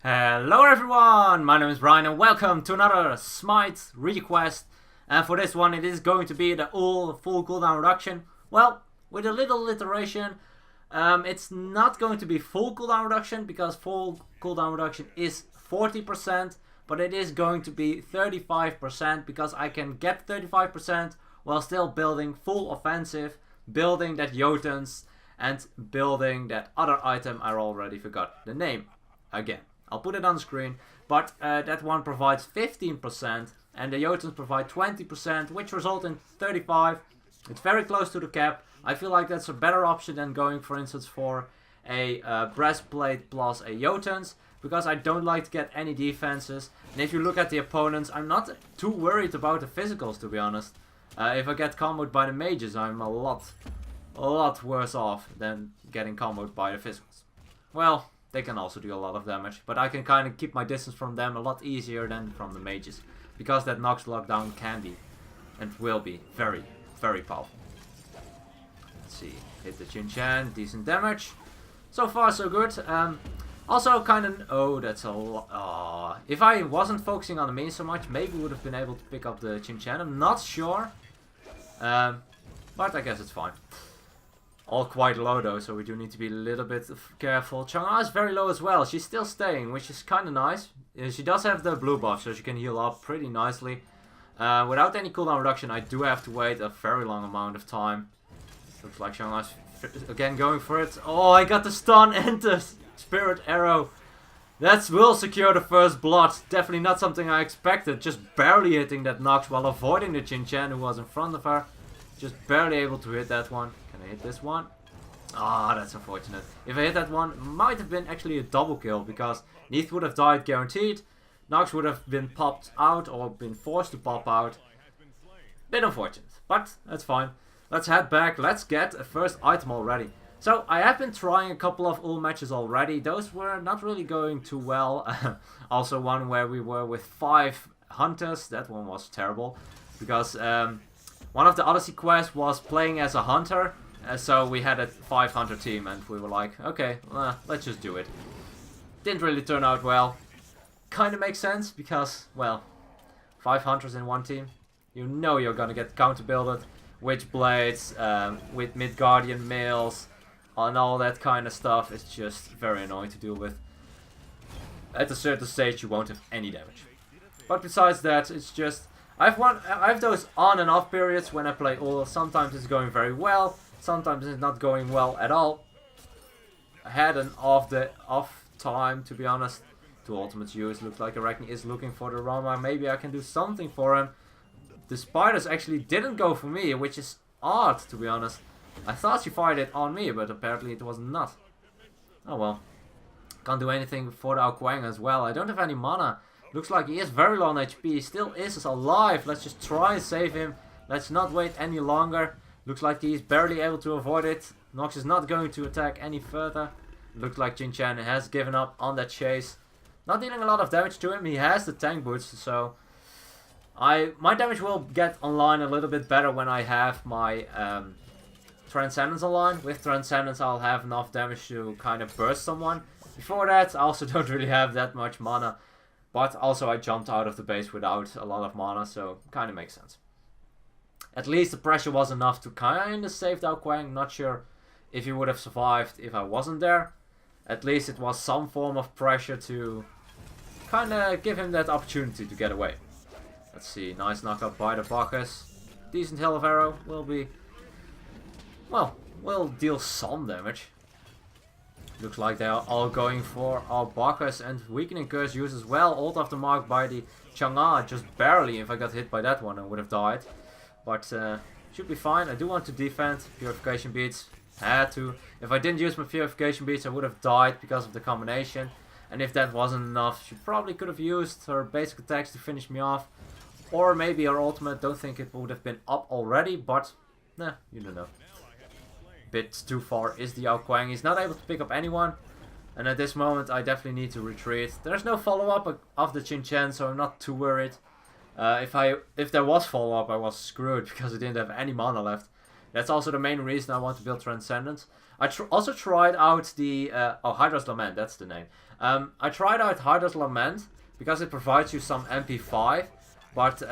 Hello everyone, my name is Brian and welcome to another Smite request. And for this one it is going to be the Ullr full cooldown reduction. Well, with a little iteration. It's not going to be full cooldown reduction because full cooldown reduction is 40%. But it is going to be 35% because I can get 35% while still building full offensive, building that Jotuns and building that other item I already forgot the name again. I'll put it on the screen, but that one provides 15% and the Jotuns provide 20%, which result in 35. It's very close to the cap. I feel like that's a better option than going, for instance, for a breastplate plus a Jotuns, because I don't like to get any defenses. And if you look at the opponents, I'm not too worried about the physicals, to be honest. If I get comboed by the mages, I'm a lot worse off than getting comboed by the physicals. Well, they can also do a lot of damage, but I can kind of keep my distance from them a lot easier than from the mages, because that Nox lockdown can be and will be very, very powerful. Let's see, hit the Chin-Chan, decent damage. So far so good. Also kind of, oh, that's a lot. If I wasn't focusing on the main so much, maybe we would have been able to pick up the Chin-Chan. I'm not sure, but I guess it's fine. All quite low though, so we do need to be a little bit careful. Chang'e is very low as well. She's still staying, which is kind of nice. She does have the blue buff, so she can heal up pretty nicely. Without any cooldown reduction, I do have to wait a very long amount of time. Looks like Chang'e's again going for it. Oh, I got the stun and the spirit arrow. That will secure the first blood. Definitely not something I expected. Just barely hitting that Nox while avoiding the Chin-Chan who was in front of her. Just barely able to hit that one. Can I hit this one? Ah, that's unfortunate. If I hit that one, might have been actually a double kill, because Neith would have died guaranteed. Nox would have been popped out or been forced to pop out. Bit unfortunate, but that's fine. Let's head back. Let's get a first item already. So I have been trying a couple of Ullr matches already. Those were not really going too well. Also one where we were with 5 hunters. That one was terrible, because one of the Odyssey quests was playing as a hunter, so we had a 5 hunter team and we were like, okay, let's just do it. Didn't really turn out well. Kind of makes sense because, well, 5 hunters in one team, you know you're gonna get counter-builded, Witchblades, with Midgardian mails, and all that kind of stuff. It's just very annoying to deal with. At a certain stage you won't have any damage. But besides that, it's just, I have those on and off periods when I play Ullr. Sometimes it's going very well, sometimes it's not going well at all. I had an off time, to be honest. To ultimate use. Looks like Arachne is looking for the Rama. Maybe I can do something for him. The spiders actually didn't go for me, which is odd, to be honest. I thought she fired it on me, but apparently it was not. Oh well. Can't do anything for the Ao Kuang as well. I don't have any mana. Looks like he is very low on HP. He still is alive. Let's just try and save him. Let's not wait any longer. Looks like he's barely able to avoid it. Nox is not going to attack any further. Looks like Chin-Chan has given up on that chase. Not dealing a lot of damage to him. He has the tank boots, so my damage will get online a little bit better when I have my Transcendence online. With Transcendence I'll have enough damage to kind of burst someone. Before that I also don't really have that much mana. But also I jumped out of the base without a lot of mana, so kind of makes sense. At least the pressure was enough to kind of save Ao Kuang. Not sure if he would have survived if I wasn't there. At least it was some form of pressure to kind of give him that opportunity to get away. Let's see, nice knockup by the Bacchus. Decent Hell of Arrow will be, well, will deal some damage. Looks like they are all going for our Bacchus, and Weakening Curse use as well. Ult after mark by the Chang'e, just barely. If I got hit by that one I would have died. But should be fine. I do want to defend. Purification Beads. Had to. If I didn't use my Purification Beads I would have died because of the combination. And if that wasn't enough, she probably could have used her basic attacks to finish me off. Or maybe her ultimate. Don't think it would have been up already, but nah, you don't know. Bit too far is the Ao Kuang. He's not able to pick up anyone. And at this moment I definitely need to retreat. There's no follow-up of the Chin-Chan, so I'm not too worried. If there was follow-up I was screwed because I didn't have any mana left. That's also the main reason I want to build Transcendence. I also tried out the... Hydra's Lament, that's the name. I tried out Hydra's Lament because it provides you some MP5. But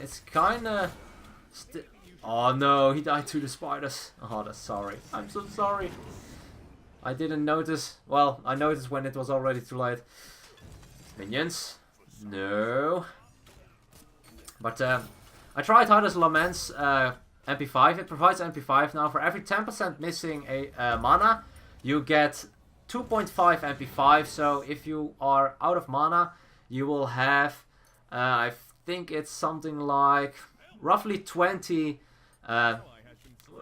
it's kinda... Oh no, he died to the spiders. Oh, that's sorry. I'm so sorry. I didn't notice. Well, I noticed when it was already too late. Minions. No. But I tried Hydra's Lament's MP5. It provides MP5 now. For every 10% missing a mana, you get 2.5 MP5. So if you are out of mana, you will have, I think it's something like roughly 20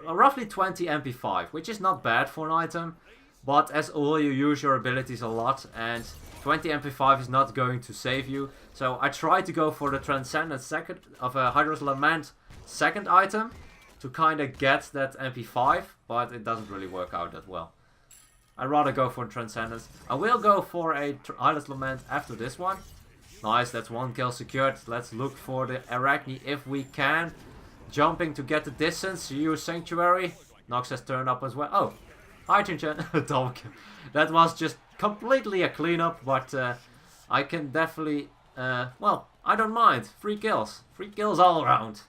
MP5, which is not bad for an item. But as Ullr, you use your abilities a lot, and 20 MP5 is not going to save you. So I tried to go for the Transcendence second of a Hydra's Lament second item to kind of get that MP5, but it doesn't really work out that well. I'd rather go for Transcendence. I will go for a Hydra's Lament after this one. Nice, that's one kill secured. Let's look for the Arachne if we can. Jumping to get the distance, use Sanctuary. Nox has turned up as well. Oh, hi Chin-Chan. Double kill. That was just completely a cleanup, but I can definitely... well, I don't mind. 3 kills. 3 kills all around.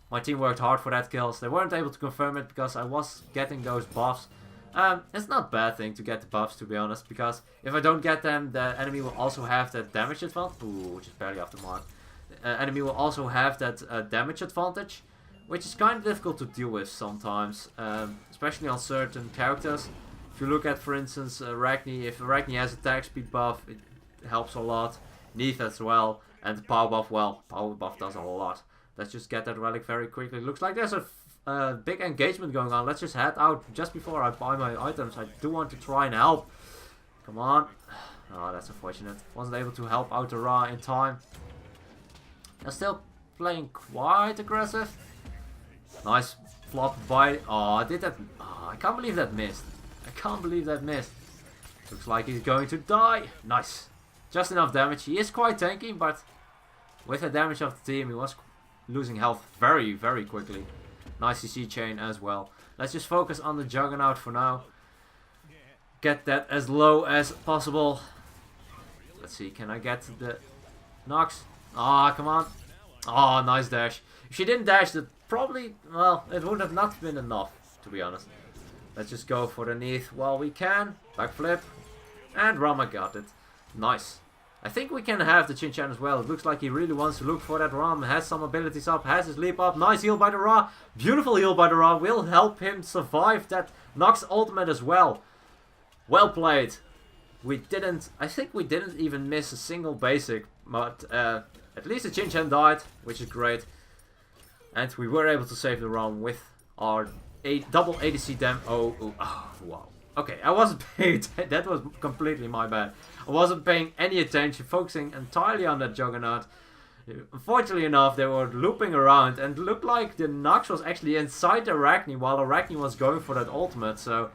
My team worked hard for that kills. They weren't able to confirm it because I was getting those buffs. It's not a bad thing to get the buffs, to be honest, because if I don't get them, the enemy will also have that damage advantage. Ooh, just barely off the mark. Enemy will also have that damage advantage, which is kind of difficult to deal with sometimes, especially on certain characters. If you look at, for instance, Arachne, if Arachne has attack speed buff, it helps a lot. Neith as well, and the power buff, well, power buff does a lot. Let's just get that relic very quickly. Looks like there's a big engagement going on. Let's just head out just before I buy my items. I do want to try and help. Come on. Oh, that's unfortunate. Wasn't able to help out the Ra in time. They're still playing quite aggressive. Nice flop by... Oh, I did that... Oh, I can't believe that missed. I can't believe that missed. Looks like he's going to die. Nice. Just enough damage. He is quite tanky, but with the damage of the team, he was losing health very, very quickly. Nice CC chain as well. Let's just focus on the Juggernaut for now. Get that as low as possible. Let's see, can I get the Nox? Ah, come on. Ah, nice dash. If she didn't dash, that probably, well, it would have not been enough, to be honest. Let's just go for the Neath while we can. Backflip. And Rama got it. Nice. I think we can have the Chin-Chan as well. It looks like he really wants to look for that Ram. Has some abilities up. Has his leap up. Nice heal by the Ra. Beautiful heal by the Ra. Will help him survive that Nox ultimate as well. Well played. We didn't... I think we didn't even miss a single basic. But at least the Chin-Chan died. Which is great. And we were able to save the Ram with our double ADC dam. Oh, wow. Okay, I wasn't paying that was completely my bad. I wasn't paying any attention, focusing entirely on that Juggernaut. Unfortunately enough, they were looping around and looked like the Nox was actually inside Arachne while Arachne was going for that ultimate. So,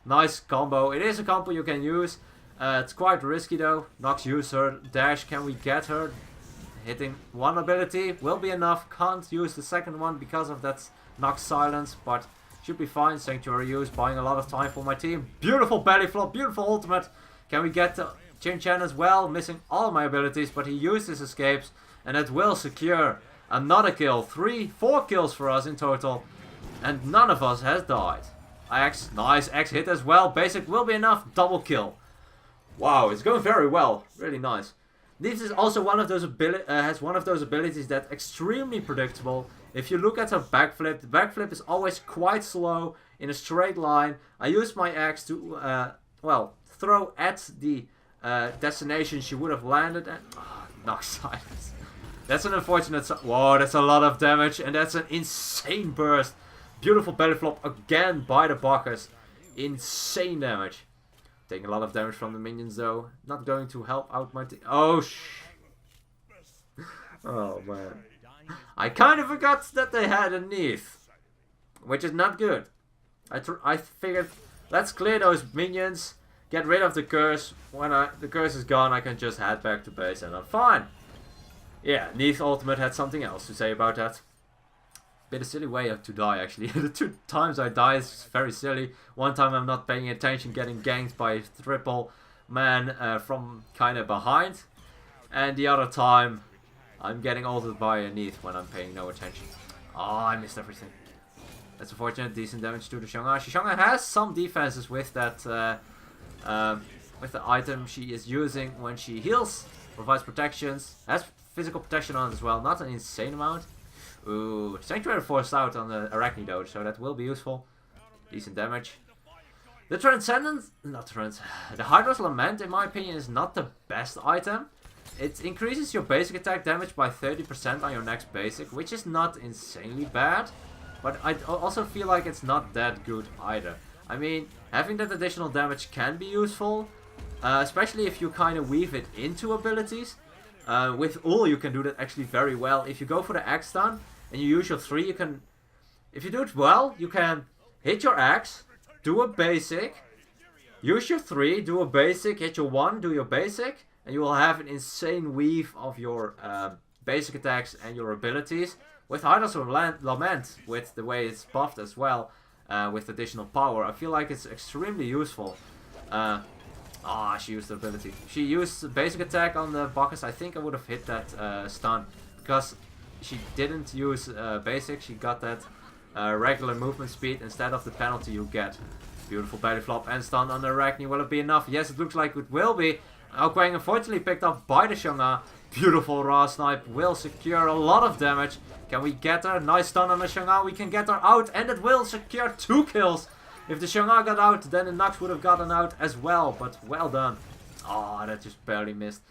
nice combo. It is a combo you can use. It's quite risky though. Nox used her dash. Can we get her? Hitting one ability will be enough. Can't use the second one because of that Nox silence, but... should be fine. Sanctuary use, buying a lot of time for my team. Beautiful belly flop, beautiful ultimate. Can we get to Chin-Chan as well? Missing all my abilities, but he used his escapes. And that will secure another kill. 4 kills for us in total. And none of us has died. X, nice. X hit as well. Basic will be enough. Double kill. Wow, it's going very well. Really nice. This is also one of those has one of those abilities that's extremely predictable. If you look at her backflip, the backflip is always quite slow in a straight line. I used my axe to, well, throw at the destination she would have landed at. Oh, Nox silence. That's an unfortunate... Whoa, that's a lot of damage and that's an insane burst. Beautiful belly flop again by the Bacchus. Insane damage. Taking a lot of damage from the minions though. Not going to help out my team. Oh, oh, man. I kind of forgot that they had a Neath, which is not good. I figured, let's clear those minions, get rid of the curse. When the curse is gone, I can just head back to base and I'm fine. Yeah, Neath ultimate had something else to say about that. bit a silly way to die actually. The 2 times I die is very silly. One time I'm not paying attention, getting ganked by a triple man from kind of behind. And the other time I'm getting ulted by a Neath when I'm paying no attention. Oh, I missed everything. That's unfortunate. Decent damage to the Xiong'an. Xiong'an has some defenses with that, with the item she is using when she heals. Provides protections. Has physical protection on it as well. Not an insane amount. Ooh, Sanctuary forced out on the Arachnidote, so that will be useful. Decent damage. The Transcendence, not Trans, the Hydra's Lament, in my opinion, is not the best item. It increases your basic attack damage by 30% on your next basic, which is not insanely bad. But I also feel like it's not that good either. I mean, having that additional damage can be useful, especially if you kind of weave it into abilities. With Ullr you can do that actually very well. If you go for the axe stun and you use your 3, you can, if you do it well, you can hit your axe, do a basic, use your 3, do a basic, hit your 1, do your basic, and you will have an insane weave of your basic attacks and your abilities. With Hydra's Lament, with the way it's buffed as well, with additional power, I feel like it's extremely useful. She used the ability. She used the basic attack on the Bacchus. I think I would have hit that stun. Because she didn't use basic. She got that regular movement speed instead of the penalty you get. Beautiful belly flop and stun on the Arachne. Will it be enough? Yes, it looks like it will be. Quang unfortunately picked up by the Xiong'an. Beautiful raw snipe will secure a lot of damage. Can we get her? Nice stun on the Xiong'an. We can get her out and it will secure 2 kills. If the Xiong'an got out, then the Nux would have gotten out as well. But well done. Oh, that just barely missed.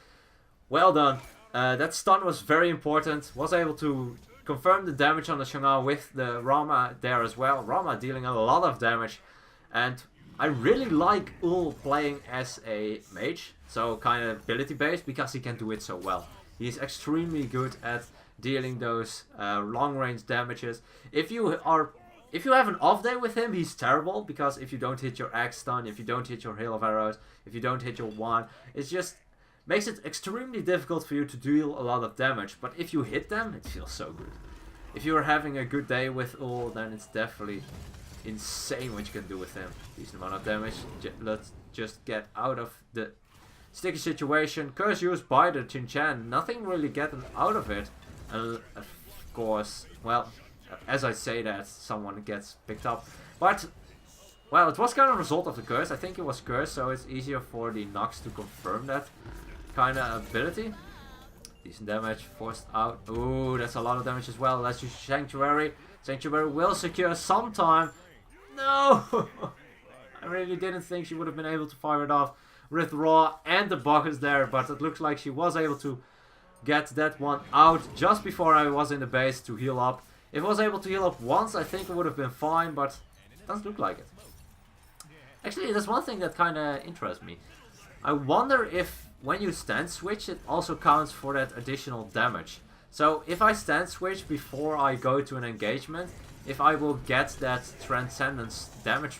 Well done. That stun was very important. Was able to confirm the damage on the Xiong'an with the Rama there as well. Rama dealing a lot of damage. And I really like Ullr playing as a mage. So kind of ability based because he can do it so well. He's extremely good at dealing those long range damages. If you have an off day with him, he's terrible, because if you don't hit your axe stun, if you don't hit your hail of arrows, if you don't hit your wand, it just makes it extremely difficult for you to deal a lot of damage. But if you hit them, it feels so good. If you're having a good day with Ullr, then it's definitely insane what you can do with him. Decent amount of damage. Let's just get out of the sticky situation. Curse used by the Chin-Chan. Nothing really getting out of it. And of course, well, as I say that, someone gets picked up. But, well, it was kind of a result of the curse. I think it was cursed, so it's easier for the Nux to confirm that kind of ability. Decent damage, forced out. Ooh, that's a lot of damage as well. Let's use Sanctuary. Sanctuary will secure some time. No! I really didn't think she would have been able to fire it off with Raw and the Bacchus there, but it looks like she was able to get that one out just before I was in the base to heal up. If I was able to heal up once, I think it would have been fine, but it doesn't look like it. Actually, there's one thing that kind of interests me. I wonder if when you stand switch, it also counts for that additional damage. So if I stand switch before I go to an engagement, if I will get that Transcendence damage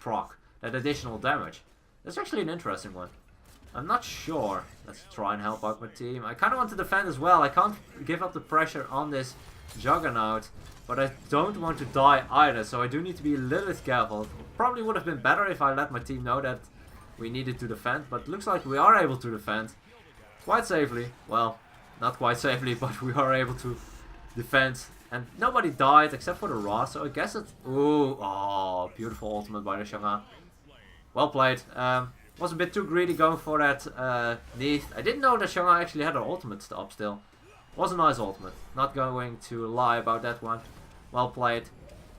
proc, that additional damage. That's actually an interesting one. I'm not sure. Let's try and help out my team. I kind of want to defend as well. I can't give up the pressure on this Juggernaut, but I don't want to die either, so I do need to be a little bit careful. Probably would have been better if I let my team know that we needed to defend, but looks like we are able to defend quite safely. Well, not quite safely, but we are able to defend, and nobody died except for the Ra, so I guess it's... Ooh, oh, beautiful ultimate by the Xiong'an. Well played. Was a bit too greedy going for that Neath. I didn't know that Xiong'an actually had her ultimate up still. Was a nice ultimate. Not going to lie about that one. Well played.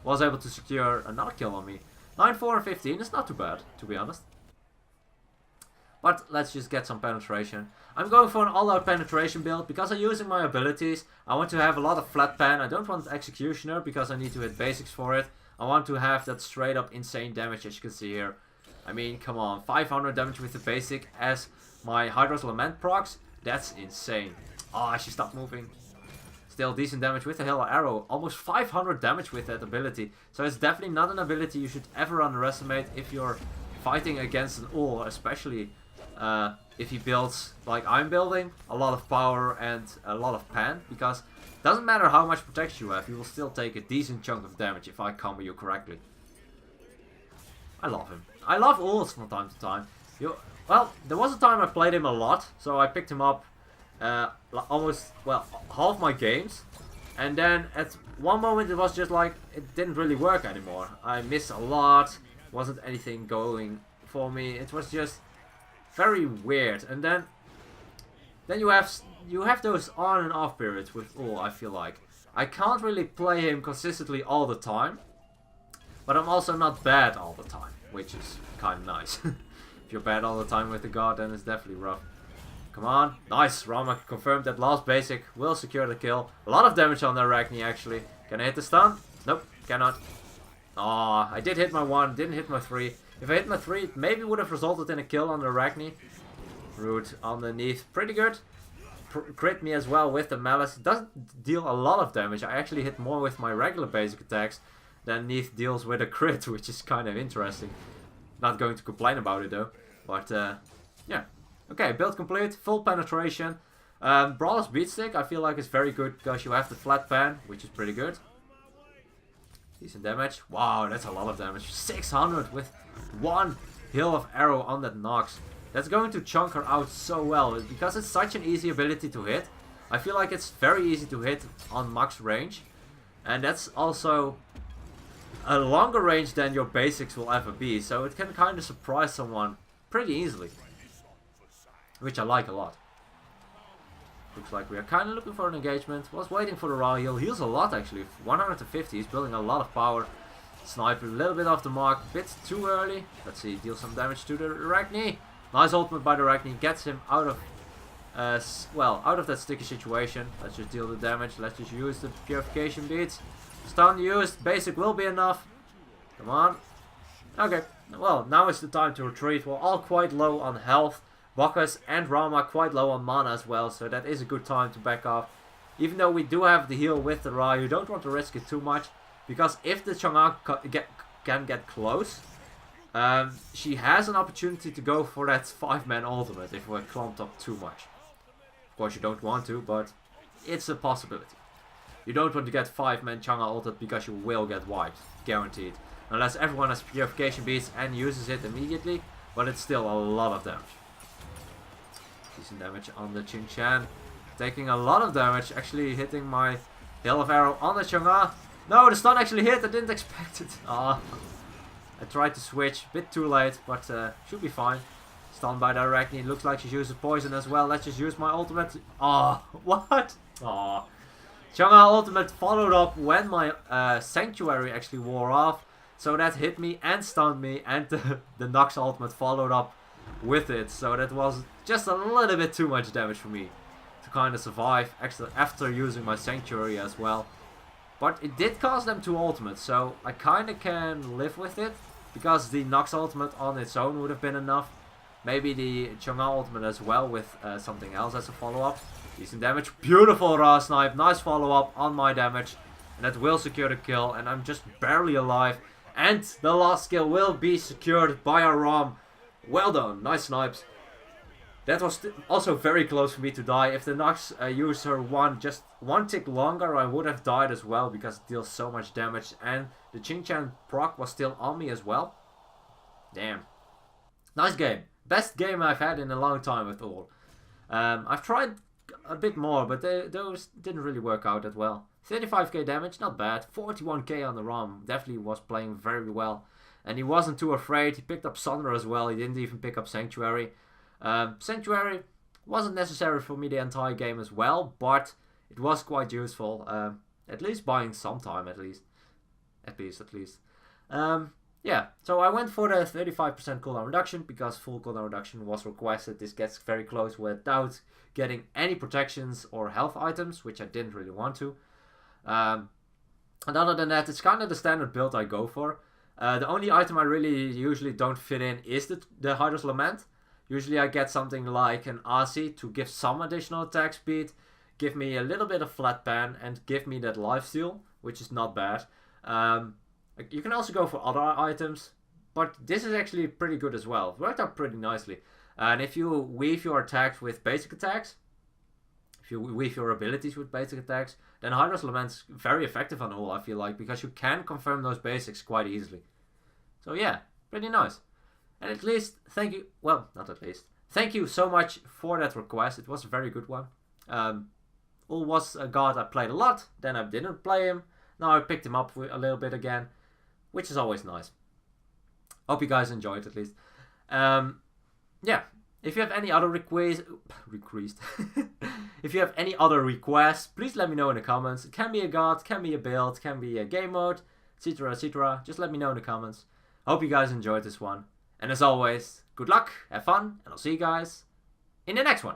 Was able to secure another kill on me. 9-4 and 15 is not too bad, to be honest. But let's just get some penetration. I'm going for an all-out penetration build because I'm using my abilities. I want to have a lot of flat pen. I don't want Executioner because I need to hit basics for it. I want to have that straight up insane damage, as you can see here. I mean, come on, 500 damage with the basic as my Hydra's Lament procs. That's insane. Ah, she stopped moving. Still decent damage with the Hail Arrow. Almost 500 damage with that ability. So it's definitely not an ability you should ever underestimate if you're fighting against an Ullr, especially if he builds like I'm building, a lot of power and a lot of pan, because it doesn't matter how much protection you have, you will still take a decent chunk of damage if I combo you correctly. I love him. I love Ullr from time to time. Well, there was a time I played him a lot, so I picked him up almost, well, half my games. And then at one moment it was just like, it didn't really work anymore. I missed a lot, wasn't anything going for me. It was just very weird. And then you have those on and off periods with Ullr, I feel like. I can't really play him consistently all the time. But I'm also not bad all the time, which is kind of nice. If you're bad all the time with the god, then it's definitely rough. Come on. Nice. Rama confirmed that last basic will secure the kill. A lot of damage on the Arachne, actually. Can I hit the stun? Nope, cannot. Aw, I did hit my 1, didn't hit my 3. If I hit my 3, it maybe would have resulted in a kill on the Arachne. Root underneath. Pretty good. Crit me as well with the Malice. It doesn't deal a lot of damage. I actually hit more with my regular basic attacks than Neith deals with a crit, which is kind of interesting. Not going to complain about it though. But yeah. Okay, build complete, full penetration. Brawler's Beatstick I feel like is very good because you have the flat pan, which is pretty good. Decent damage. Wow, that's a lot of damage. 600 with one hill of arrow on that Nox. That's going to chunk her out so well. Because it's such an easy ability to hit, I feel like it's very easy to hit on max range. And that's also a longer range than your basics will ever be, so it can kind of surprise someone pretty easily, which I like a lot. Looks like we are kind of looking for an engagement. Was waiting for the raw heal. Heals a lot actually. 150. He's building a lot of power. Sniper a little bit off the mark. Bit too early. Let's see. Deal some damage to the Arachne. Nice ultimate by the Arachne. Gets him out of out of that sticky situation. Let's just deal the damage. Let's just use the purification beads. Stun used. Basic will be enough. Come on. Okay. Well, now is the time to retreat. We're all quite low on health. Bacchus and Rama quite low on mana as well, so that is a good time to back off. Even though we do have the heal with the Ra, you don't want to risk it too much, because if the Chang'e can get close, she has an opportunity to go for that 5-man ultimate if we're clumped up too much. Of course you don't want to, but it's a possibility. You don't want to get 5-man Chang'e ulted because you will get wiped, guaranteed. Unless everyone has purification beads and uses it immediately, but it's still a lot of damage. Decent damage on the Xingqian. Taking a lot of damage, actually hitting my hail of arrow on the Chang'e. No, the stun actually hit, I didn't expect it. I tried to switch, bit too late, but should be fine. Stunned by the Arachne, looks like she uses poison as well. Let's just use my ultimate. What? Chang'e ultimate followed up when my Sanctuary actually wore off. So that hit me and stunned me, and the Nox ultimate followed up with it. So that was just a little bit too much damage for me to kind of survive after using my Sanctuary as well. But it did cost them 2 ultimates, so I kind of can live with it. Because the Nox ultimate on its own would have been enough. Maybe the Chang'e ultimate as well with something else as a follow-up. Decent damage. Beautiful Ra snipe. Nice follow-up on my damage. And that will secure the kill. And I'm just barely alive. And the last kill will be secured by our Ram. Well done. Nice snipes. That was also very close for me to die. If the Nox used her just one tick longer, I would have died as well. Because it deals so much damage. And the Xingqian proc was still on me as well. Damn. Nice game. Best game I've had in a long time with Ullr. I've tried a bit more, but those didn't really work out that well. 35k damage, not bad. 41k on the ROM. Definitely was playing very well. And he wasn't too afraid. He picked up Sundra as well. He didn't even pick up Sanctuary. Sanctuary wasn't necessary for me the entire game as well, but it was quite useful. At least buying some time, at least. Yeah, so I went for the 35% cooldown reduction because full cooldown reduction was requested. This gets very close without getting any protections or health items, which I didn't really want to. And other than that, it's kind of the standard build I go for. The only item I really usually don't fit in is the Hydra's Lament. Usually I get something like an Asi to give some additional attack speed, give me a little bit of flat pan, and give me that lifesteal, which is not bad. You can also go for other items, but this is actually pretty good as well. It worked out pretty nicely. And if you weave your attacks with basic attacks, if you weave your abilities with basic attacks, then Hydra's Lament's very effective on Ull, I feel like, because you can confirm those basics quite easily. So yeah, pretty nice. And at least, thank you, well, not at least, thank you so much for that request. It was a very good one. Ull was a god I played a lot, then I didn't play him. Now I picked him up a little bit again, which is always nice. Hope you guys enjoyed at least. Yeah, if you have any other requests, if you have any other requests, please let me know in the comments. It can be a god, can be a build, can be a game mode, etc, etc. Just let me know in the comments. I hope you guys enjoyed this one. And as always, good luck, have fun, and I'll see you guys in the next one.